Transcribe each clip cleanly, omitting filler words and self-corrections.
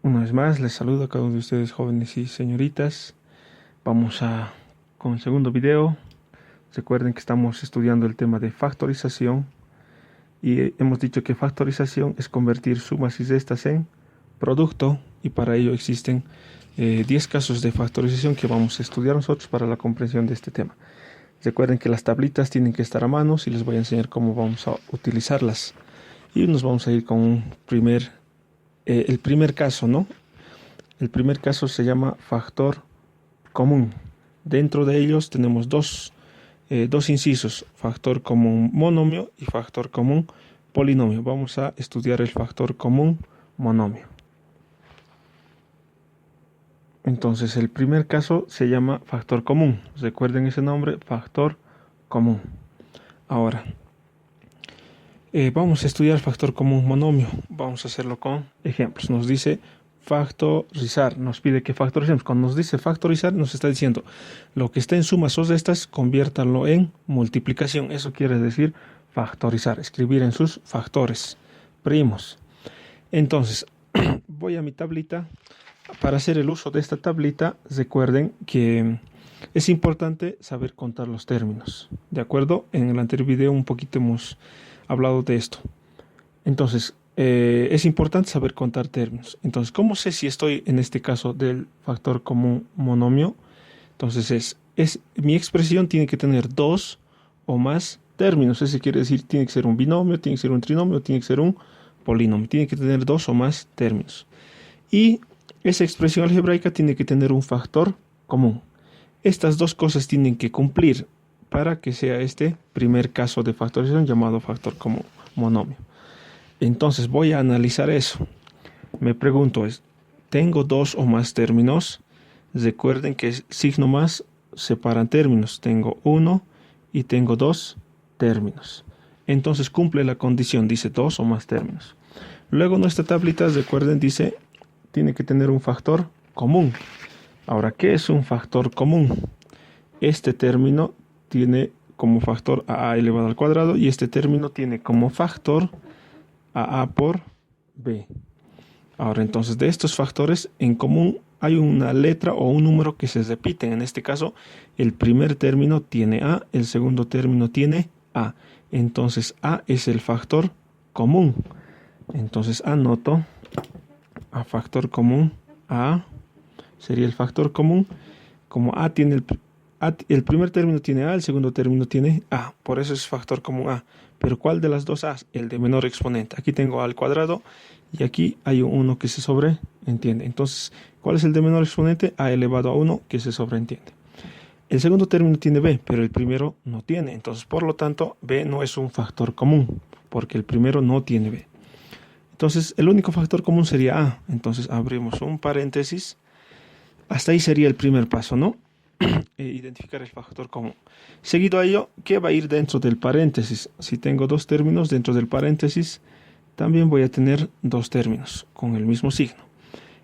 Una vez más, les saludo a cada uno de ustedes, jóvenes y señoritas. Vamos con el segundo video. Recuerden que estamos estudiando el tema de factorización y hemos dicho que factorización es convertir sumas y restas en producto, y para ello existen 10 casos de factorización que vamos a estudiar nosotros para la comprensión de este tema. Recuerden que las tablitas tienen que estar a mano y les voy a enseñar cómo vamos a utilizarlas. Y nos vamos a ir con el primer caso, ¿no? El primer caso se llama factor común. Dentro de ellos tenemos dos incisos, factor común monomio y factor común polinomio. Vamos a estudiar el factor común monomio. Entonces el primer caso se llama factor común. Recuerden ese nombre, factor común. Ahora, vamos a estudiar el factor común monomio. Vamos a hacerlo con ejemplos. Nos dice factorizar, nos pide que factoricemos. Cuando nos dice factorizar, nos está diciendo lo que está en sumas o restas, conviértanlo en multiplicación. Eso quiere decir factorizar, escribir en sus factores primos. Entonces, voy a mi tablita. Para hacer el uso de esta tablita, recuerden que es importante saber contar los términos. ¿De acuerdo? En el anterior video un poquito hemos hablado de esto. Entonces, es importante saber contar términos. Entonces, ¿cómo sé si estoy en este caso del factor común monomio? Entonces, mi expresión tiene que tener dos o más términos. Eso quiere decir, tiene que ser un binomio, tiene que ser un trinomio, tiene que ser un polinomio. Tiene que tener dos o más términos. Y esa expresión algebraica tiene que tener un factor común. Estas dos cosas tienen que cumplir para que sea este primer caso de factorización llamado factor común monomio. Entonces voy a analizar eso. Me pregunto, ¿tengo dos o más términos? Recuerden que signo más separan términos. Tengo uno y tengo dos términos. Entonces cumple la condición, dice dos o más términos. Luego nuestra tablita, recuerden, dice tiene que tener un factor común. Ahora, ¿qué es un factor común? Este término tiene como factor a elevado al cuadrado y este término tiene como factor a por b. Ahora, entonces, de estos factores en común hay una letra o un número que se repiten. En este caso, el primer término tiene a, el segundo término tiene a. Entonces, a es el factor común. Entonces, anoto a factor común. A sería el factor común. Como a tiene el primer término tiene a, el segundo término tiene a. Por eso es factor común a. Pero ¿cuál de las dos a? El de menor exponente. Aquí tengo a al cuadrado y aquí hay un 1 que se sobreentiende. Entonces, ¿cuál es el de menor exponente? A elevado a 1 que se sobreentiende. El segundo término tiene b, pero el primero no tiene. Entonces, por lo tanto, b no es un factor común, porque el primero no tiene b. Entonces, el único factor común sería a. Entonces, abrimos un paréntesis. Hasta ahí sería el primer paso, ¿no? Identificar el factor común. Seguido a ello, ¿qué va a ir dentro del paréntesis? Si tengo dos términos dentro del paréntesis, también voy a tener dos términos con el mismo signo.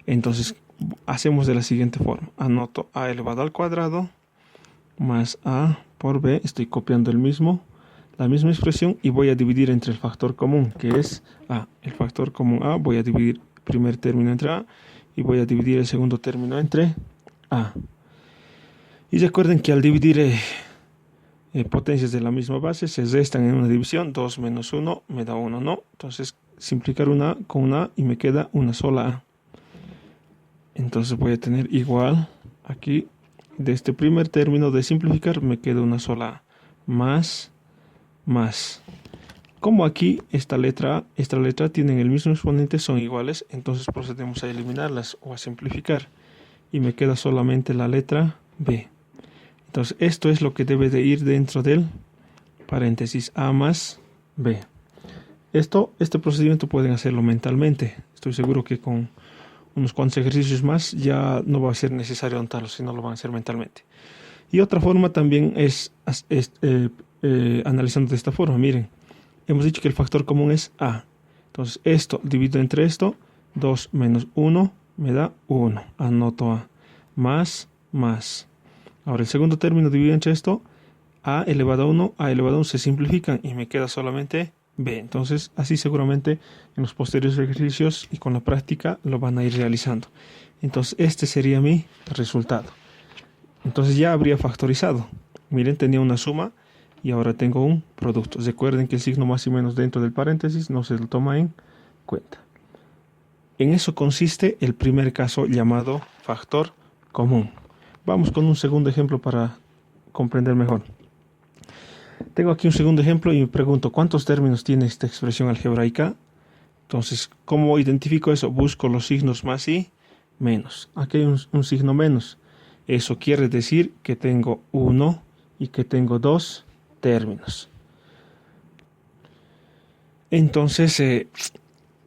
Entonces, hacemos de la siguiente forma. Anoto a elevado al cuadrado más a por b. Estoy copiando la misma expresión y voy a dividir entre el factor común, que es a. El factor común a, voy a dividir el primer término entre a y voy a dividir el segundo término entre a. Y recuerden que al dividir potencias de la misma base se restan en una división. 2 menos 1 me da 1, ¿no? Entonces, simplificar una a con una a y me queda una sola a. Entonces voy a tener igual aquí, de este primer término de simplificar me queda una sola a. Más. Como aquí esta letra tienen el mismo exponente, son iguales, entonces procedemos a eliminarlas o a simplificar. Y me queda solamente la letra b. Entonces esto es lo que debe de ir dentro del paréntesis a más b. Este procedimiento pueden hacerlo mentalmente. Estoy seguro que con unos cuantos ejercicios más ya no va a ser necesario anotarlo, sino lo van a hacer mentalmente. Y otra forma también es analizando de esta forma. Miren, hemos dicho que el factor común es a. Entonces esto dividido entre esto, 2 menos 1 me da 1. Anoto a. Más. Ahora el segundo término dividido entre esto, a elevado a 1 se simplifican y me queda solamente B. Entonces, así seguramente en los posteriores ejercicios y con la práctica lo van a ir realizando. Entonces, este sería mi resultado. Entonces ya habría factorizado. Miren, tenía una suma y ahora tengo un producto. Recuerden que el signo más y menos dentro del paréntesis no se lo toma en cuenta. En eso consiste el primer caso llamado factor común. Vamos con un segundo ejemplo para comprender mejor. Tengo aquí un segundo ejemplo y me pregunto, ¿cuántos términos tiene esta expresión algebraica? Entonces, ¿cómo identifico eso? Busco los signos más y menos. Aquí hay un signo menos. Eso quiere decir que tengo uno y que tengo dos términos. Entonces,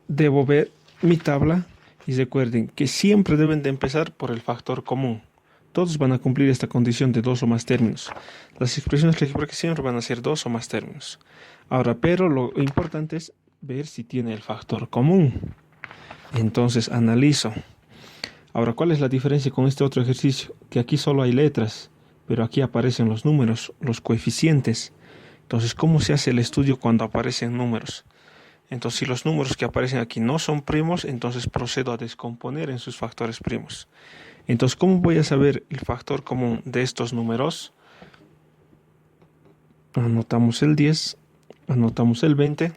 debo ver mi tabla y recuerden que siempre deben de empezar por el factor común. Todos van a cumplir esta condición de dos o más términos. Las expresiones algebraicas siempre van a ser dos o más términos. Ahora, pero lo importante es ver si tiene el factor común. Entonces, analizo. Ahora, ¿cuál es la diferencia con este otro ejercicio? Que aquí solo hay letras, pero aquí aparecen los números, los coeficientes. Entonces, ¿cómo se hace el estudio cuando aparecen números? Entonces, si los números que aparecen aquí no son primos, entonces procedo a descomponer en sus factores primos. Entonces, ¿cómo voy a saber el factor común de estos números? Anotamos el 10, anotamos el 20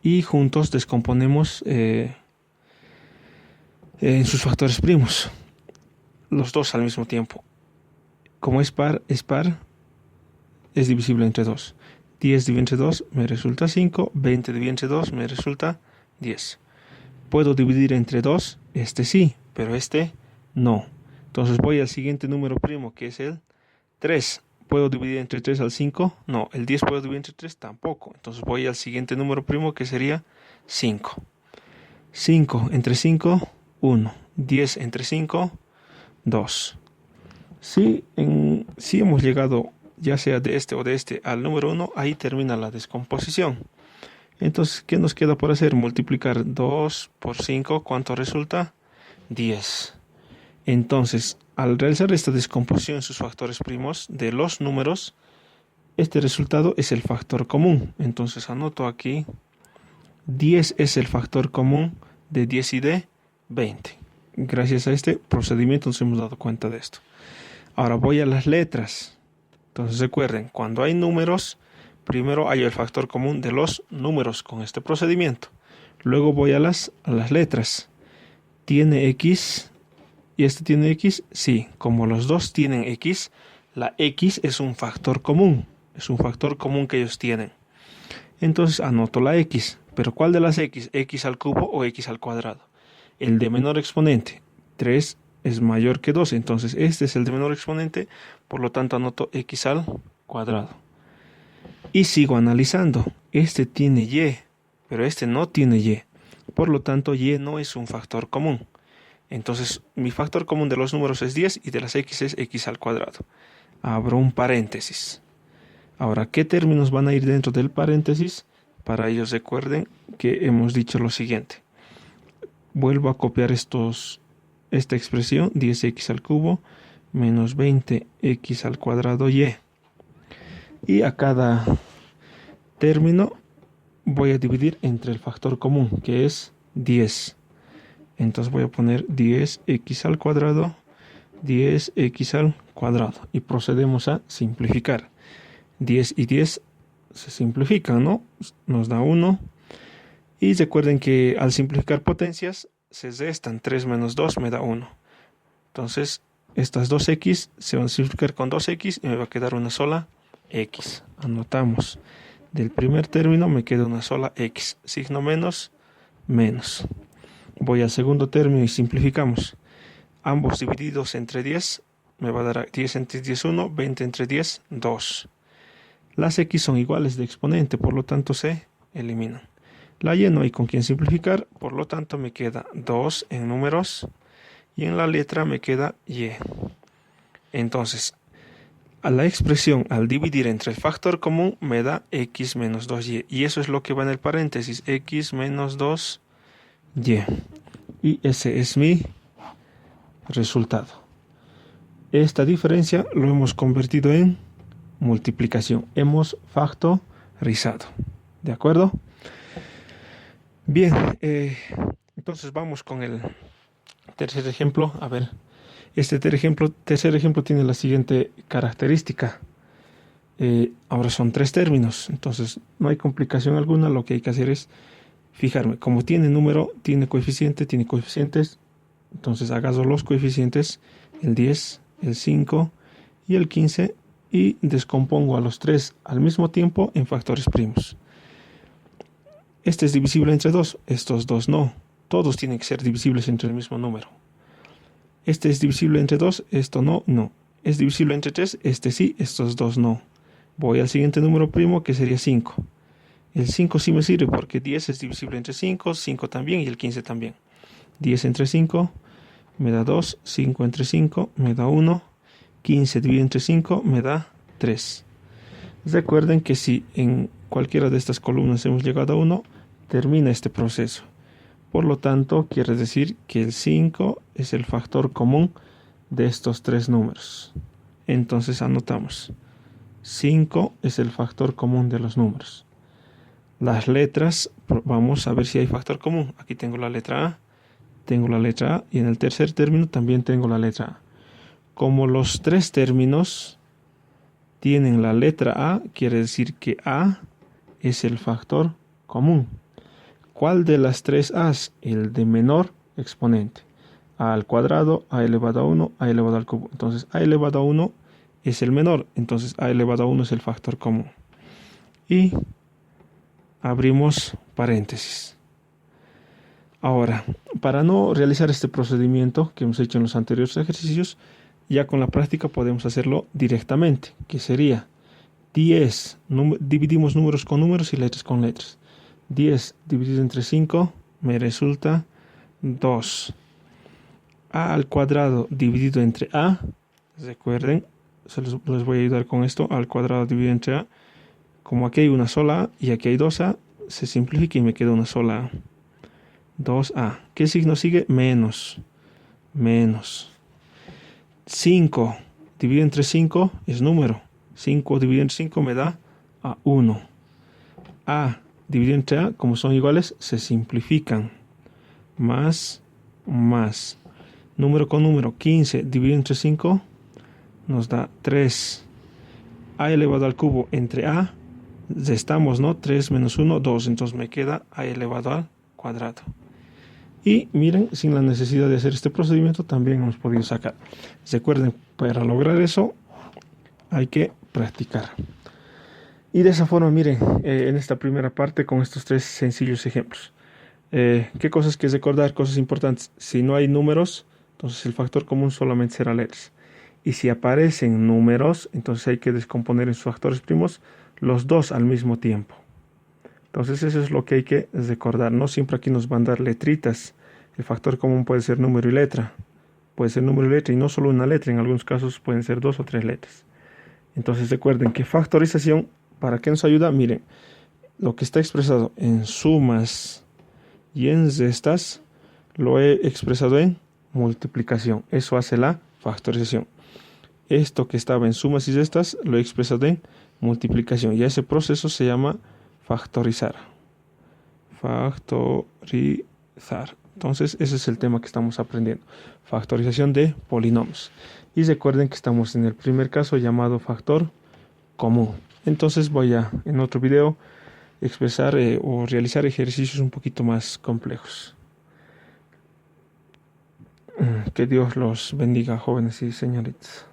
y juntos descomponemos en sus factores primos. Los dos al mismo tiempo. Como es par, es divisible entre 2. 10 dividido entre 2 me resulta 5, 20 dividido entre 2 me resulta 10. ¿Puedo dividir entre 2? Este sí, pero este no. Entonces voy al siguiente número primo, que es el 3. ¿Puedo dividir entre 3 al 5? No. ¿El 10 puedo dividir entre 3? Tampoco. Entonces voy al siguiente número primo, que sería 5. 5 entre 5, 1. 10 entre 5, 2. Si hemos llegado ya sea de este o de este al número 1, ahí termina la descomposición. Entonces, ¿qué nos queda por hacer? Multiplicar 2 por 5, ¿cuánto resulta? 10. Entonces, al realizar esta descomposición en sus factores primos de los números, este resultado es el factor común. Entonces, anoto aquí, 10 es el factor común de 10 y de 20. Gracias a este procedimiento nos hemos dado cuenta de esto. Ahora voy a las letras. Entonces recuerden, cuando hay números, primero hay el factor común de los números con este procedimiento. Luego voy a las letras. ¿Tiene X? ¿Y este tiene X? Sí, como los dos tienen X, la X es un factor común. Es un factor común que ellos tienen. Entonces anoto la X. ¿Pero cuál de las X? ¿X al cubo o X al cuadrado? El de menor exponente. 3 es mayor que 2, entonces este es el de menor exponente, por lo tanto anoto X al cuadrado. Y sigo analizando. Este tiene Y, pero este no tiene Y. Por lo tanto, Y no es un factor común. Entonces, mi factor común de los números es 10 y de las X es X al cuadrado. Abro un paréntesis. Ahora, ¿qué términos van a ir dentro del paréntesis? Para ellos recuerden que hemos dicho lo siguiente. Vuelvo a copiar esta expresión, 10x al cubo menos 20x al cuadrado y. Y a cada término voy a dividir entre el factor común, que es 10. Entonces voy a poner 10x al cuadrado, 10x al cuadrado. Y procedemos a simplificar. 10 y 10 se simplifican, ¿no? Nos da 1. Y recuerden que al simplificar potencias se restan. 3 menos 2 me da 1. Entonces, estas 2x se van a simplificar con 2x y me va a quedar una sola x. Anotamos. Del primer término me queda una sola x. Signo menos, menos. Voy al segundo término y simplificamos. Ambos divididos entre 10 me va a dar 10 entre 10, 1, 20 entre 10, 2. Las x son iguales de exponente, por lo tanto se eliminan. La y no hay con quien simplificar, por lo tanto me queda 2 en números y en la letra me queda y. Entonces, a la expresión al dividir entre el factor común me da x menos 2y. Y eso es lo que va en el paréntesis, x menos 2y. Y ese es mi resultado. Esta diferencia lo hemos convertido en multiplicación. Hemos factorizado. ¿De acuerdo? Bien, entonces vamos con el tercer ejemplo. A ver, este tercer ejemplo tiene la siguiente característica. Ahora son 3 términos, entonces no hay complicación alguna. Lo que hay que hacer es fijarme. Como tiene número, tiene coeficientes. Entonces agarro los coeficientes, el 10, el 5 y el 15, y descompongo a los 3 al mismo tiempo en factores primos. Este es divisible entre 2, estos dos no. Todos tienen que ser divisibles entre el mismo número. Este es divisible entre 2, esto no. Es divisible entre 3, este sí, estos dos no. Voy al siguiente número primo, que sería 5. El 5 sí me sirve porque 10 es divisible entre 5, 5 también y el 15 también. 10 entre 5 me da 2, 5 entre 5 me da 1, 15 dividido entre 5 me da 3. Recuerden que si en cualquiera de estas columnas hemos llegado a 1, termina este proceso. Por lo tanto, quiere decir que el 5 es el factor común de estos 3 números. Entonces anotamos. 5 es el factor común de los números. Las letras, vamos a ver si hay factor común. Aquí tengo la letra A, y en el tercer término también tengo la letra A. Como los 3 términos tienen la letra A, quiere decir que A es el factor común. ¿Cuál de las 3 A's? El de menor exponente. A al cuadrado, A elevado a 1, A elevado al cubo. Entonces A elevado a 1 es el menor, entonces A elevado a 1 es el factor común. Y abrimos paréntesis. Ahora, para no realizar este procedimiento que hemos hecho en los anteriores ejercicios, ya con la práctica podemos hacerlo directamente, que sería 10, dividimos números con números y letras con letras. 10 dividido entre 5 me resulta 2. A al cuadrado dividido entre A, recuerden, les voy a ayudar con esto. A al cuadrado dividido entre A, como aquí hay una sola A y aquí hay 2A, se simplifica y me queda una sola A. 2A. ¿Qué signo sigue? Menos. 5 dividido entre 5 es número. 5 dividido entre 5 me da a 1. A dividido entre A, como son iguales, se simplifican. Más. Número con número, 15 dividido entre 5 nos da 3. A elevado al cubo entre A, restamos, ¿no? 3 menos 1, 2. Entonces me queda A elevado al cuadrado. Y miren, sin la necesidad de hacer este procedimiento también hemos podido sacar. Recuerden, para lograr eso hay que practicar. Y de esa forma, miren, en esta primera parte con estos 3 sencillos ejemplos. ¿Qué cosas que recordar? Cosas importantes. Si no hay números, entonces el factor común solamente será letras. Y si aparecen números, entonces hay que descomponer en sus factores primos los dos al mismo tiempo. Entonces eso es lo que hay que recordar. No siempre aquí nos van a dar letritas. El factor común puede ser número y letra. Puede ser número y letra y no solo una letra. En algunos casos pueden ser 2 o 3 letras. Entonces recuerden que factorización, ¿para qué nos ayuda? Miren, lo que está expresado en sumas y en restas, lo he expresado en multiplicación. Eso hace la factorización. Esto que estaba en sumas y restas, lo he expresado en multiplicación. Y ese proceso se llama factorizar. Entonces, ese es el tema que estamos aprendiendo. Factorización de polinomios. Y recuerden que estamos en el primer caso llamado factor común. Entonces voy a, en otro video, expresar o realizar ejercicios un poquito más complejos. Que Dios los bendiga, jóvenes y señoritas.